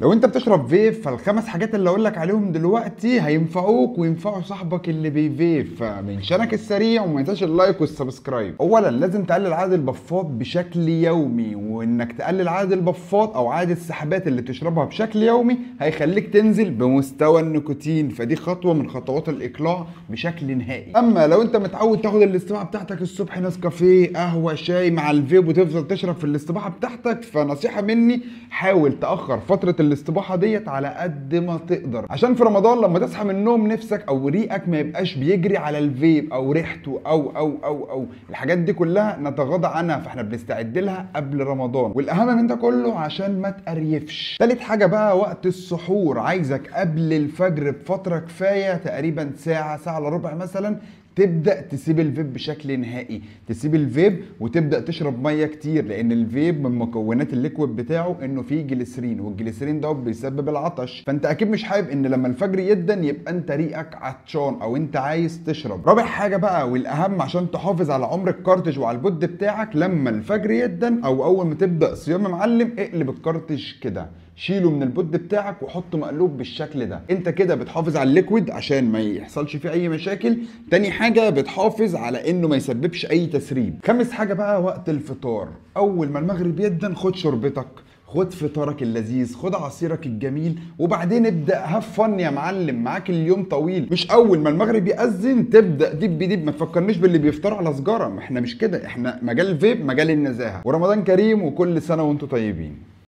لو انت بتشرب فيب فالخمس حاجات اللي اقول لك عليهم دلوقتي هينفعوك وينفعوا صاحبك اللي بيفيب، فمن شانك السريع وما تنساش اللايك والسبسكرايب. اولا لازم تقلل عدد البفات بشكل يومي، وانك تقلل عدد البفات او عدد السحبات اللي تشربها بشكل يومي هيخليك تنزل بمستوى النيكوتين، فدي خطوه من خطوات الاقلاع بشكل نهائي. اما لو انت متعود تاخد الاستباحه بتاعتك الصبح نسكافيه قهوه شاي مع الفيب وتفضل تشرب في الاستباحه بتاعتك، فنصيحه مني حاول تاخر فتره الاستباحه ديت على قد ما تقدر، عشان في رمضان لما تصحى من النوم نفسك او ريقك ما يبقاش بيجري على الفيب او ريحته او الحاجات دي كلها نتغاضى عنها، فاحنا بنستعد لها قبل رمضان. والاهم من ده كله عشان ما تقريفش. تالت حاجه بقى وقت السحور، عايزك قبل الفجر بفتره كفايه تقريبا ساعه الا ربع مثلا تبدا تسيب الفيب بشكل نهائي، تسيب الفيب وتبدا تشرب ميه كتير، لان الفيب من مكونات الليكويد بتاعه انه فيه جليسرين، والجليسرين ده بيسبب العطش، فانت اكيد مش حابب ان لما الفجر يدن يبقى انت ريقك عطشان او انت عايز تشرب. رابع حاجه بقى والاهم عشان تحافظ على عمر الكارتج وعلى البود بتاعك، لما الفجر يدن او اول ما تبدا صيام معلم اقلب الكارتج كده، شيله من البود بتاعك وحطه مقلوب بالشكل ده. انت كده بتحافظ على الليكويد عشان ما يحصلش فيه اي مشاكل. تاني حاجه بتحافظ على انه ما يسببش اي تسريب. خامس حاجه بقى وقت الفطار، اول ما المغرب يدن خد شربتك، خد فطارك اللذيذ، خد عصيرك الجميل، وبعدين ابدا هاف فن يا معلم، معاك اليوم طويل. مش اول ما المغرب يأذن تبدا دب ما تفكرنيش باللي بيفطروا على سجاره، ما احنا مش كده، احنا مجال فيب مجال النزاهه. ورمضان كريم وكل سنه وانتم طيبين.